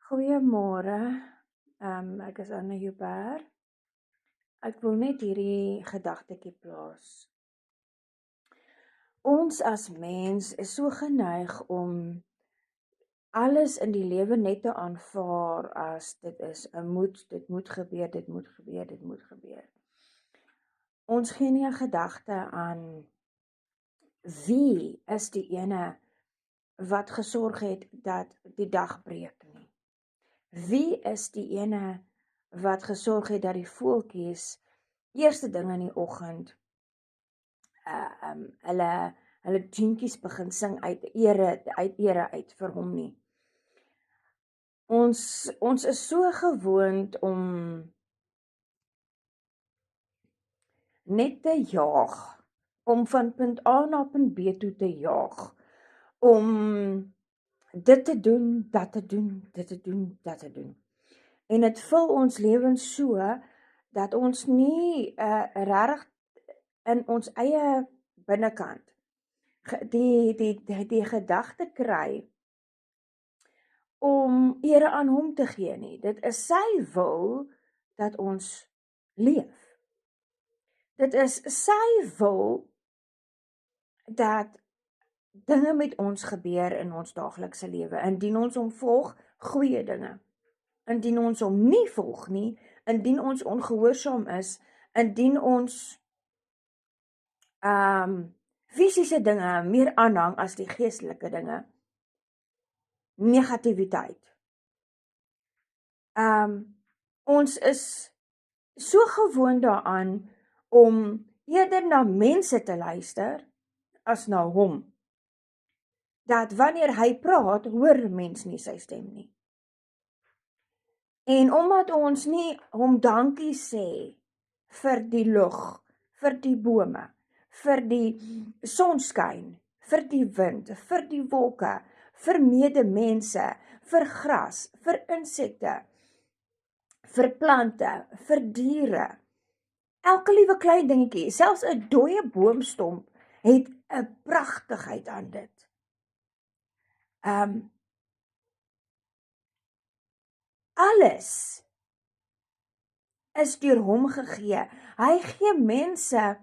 Goeiemôre. Ek is Anne Joubert. Ek wil net hierdie gedagtetjie plaas. Ons as mens is so geneig om alles in die lewe net te aanvaar as dit is 'n moet, dit moet gebeur, dit moet gebeur, dit moet gebeur. Ons gee nie 'n gedagte aan wie is die ene wat gesorg het dat die dag breek nie. Wie is die ene wat gesorg het dat die voeltjies eerste ding in die oggend hulle djinkies begin sing uit ere uit vir hom nie. Ons is so gewoond om net te jaag, om van punt A na punt B toe te jaag, om dit te doen, dat te doen, dit te doen, dat te doen. En dit vul ons lewens so dat ons nie regtig in ons eie binnekant die gedagte kry om ere aan hom te gee nie. Dit is sy wil dat ons leef. Dit is sy wil dat dinge met ons gebeur in ons daaglikse lewe. Indien ons hom volg, goeie dinge. Indien ons hom nie volg nie, indien ons ongehoorsaam is, indien ons fisiese dinge meer aanhang as die geestelike dinge, negativiteit. Ons is so gewoond daaraan om eerder na mense te luister as na hom. Dat wanneer hy praat, hoor mens nie sy stem nie. En omdat ons nie hom dankie sê vir die lug, vir die bome, vir die sonskyn, vir die wind, vir die wolke, vir medemense, vir gras, vir insekte, vir plante, vir diere. Elke liewe klein dingetjie, selfs 'n dooie boomstomp het 'n pragtigheid aan dit. Alles is deur hom gegee. Hy gee mense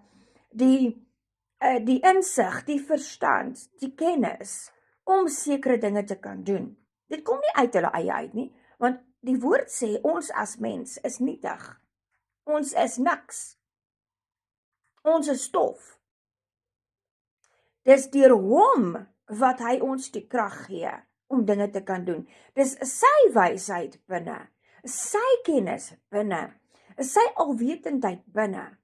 die insig, die verstand, die kennis om sekere dinge te kan doen. Dit kom nie uit hulle eie uit nie, want die woord sê ons as mens is nietig. Ons is niks. Ons is stof. Dis deur hom wat hy ons die krag gee om dinge te kan doen. Dis sy wysheid binne, sy kennis binne, sy alwetendheid binne,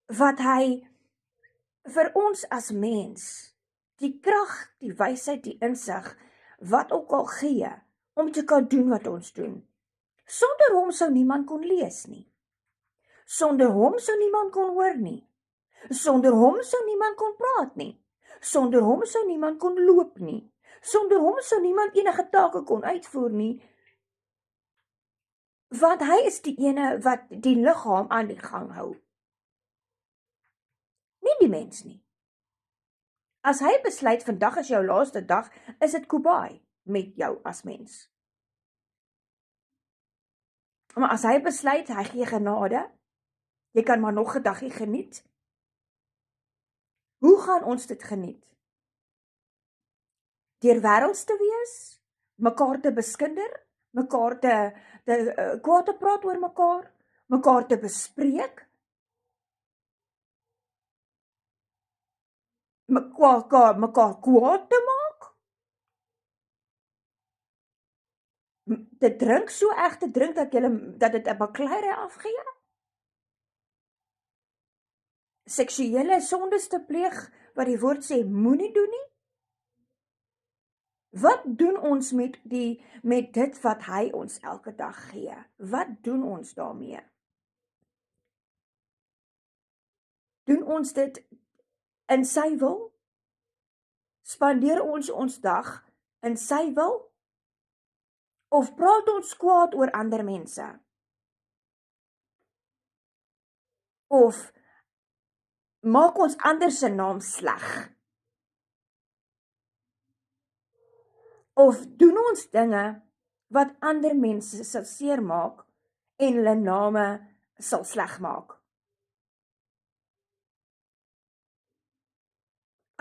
wat hy vir ons as mens die krag, die wysheid, die insig, wat ook al gee, om te kan doen wat ons doen. Sonder hom sou niemand kon lees nie. Sonder hom sou niemand kon hoor nie. Sonder hom sou niemand kon praat nie. Sonder hom sou niemand kon loop nie. Sonder hom sou niemand enige take kon uitvoer nie. Want hy is die ene wat die liggaam aan die gang hou. Nie die mens nie. As hy besluit, vandag is jou laaste dag, is dit kubai met jou as mens. Maar as hy besluit, hy gee genade, jy kan maar nog 'n dagie geniet. Hoe gaan ons dit geniet? Deur wêrelds te wees, mekaar te beskinder, mekaar te kwaad te praat oor mekaar te bespreek, mekaar kwaad te maak, te drink, so erg te drink dat dit 'n bakleierery afgee, seksuele sondes te pleeg wat die woord sê moenie doen nie. Wat doen ons met dit wat hy ons elke dag gee? Wat doen ons daarmee? Doen ons dit in sy wil? Spandeer ons dag in sy wil? Of praat ons kwaad oor ander mense? Of maak ons ander se naam sleg? Of doen ons dinge wat ander mense sal seermaak en hulle name sal sleg maak.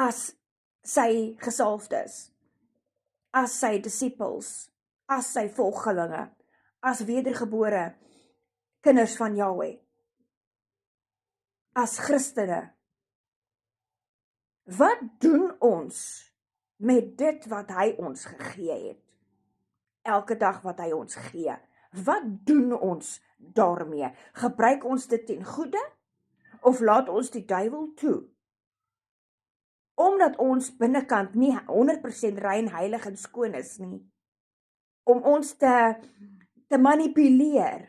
As sy gesalfdes, as sy disippels, as sy volgelinge, as wedergebore kinders van Jahweh, as Christene. Wat doen ons met dit wat hy ons gegee het? Elke dag wat hy ons gee. Wat doen ons daarmee? Gebruik ons dit ten goeie? Of laat ons die duiwel toe? Omdat ons binnekant nie 100% rein, heilig en skoon is nie. Om ons te manipuleer.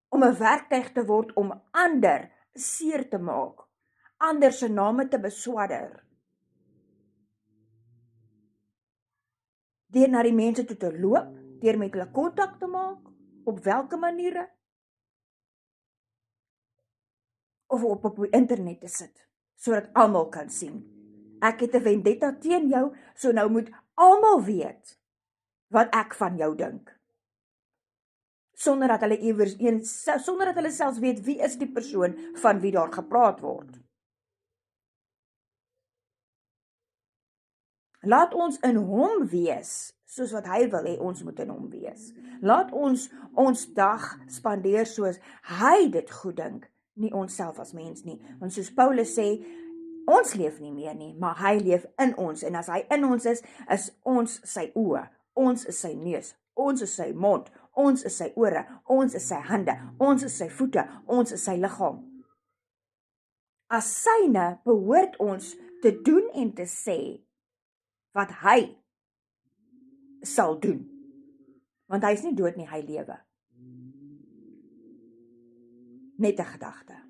Om 'n werktuig te word om ander seer te maak. Ander se name te beswadder. Deur na die mense toe te loop, deur met hulle kontak te maak, op welke maniere? Of op die internet te sit, sodat almal kan sien. Ek het 'n vendetta teen jou, so nou moet almal weet wat ek van jou dink. Sonder dat hulle selfs weet wie is die persoon van wie daar gepraat word. Laat ons in hom wees, soos wat hy wil hê ons moet in hom wees. Laat ons dag spandeer soos hy dit goed dink, nie onsself as mens nie. Want soos Paulus sê, ons leef nie meer nie, maar hy leef in ons. En as hy in ons is ons sy oë, ons is sy neus, ons is sy mond, ons is sy ore, ons is sy hande, ons is sy voete, ons is sy liggaam. As syne behoort ons te doen en te sê wat hy sal doen. Want hy is nie dood nie, hy lewe. Net 'n gedagte.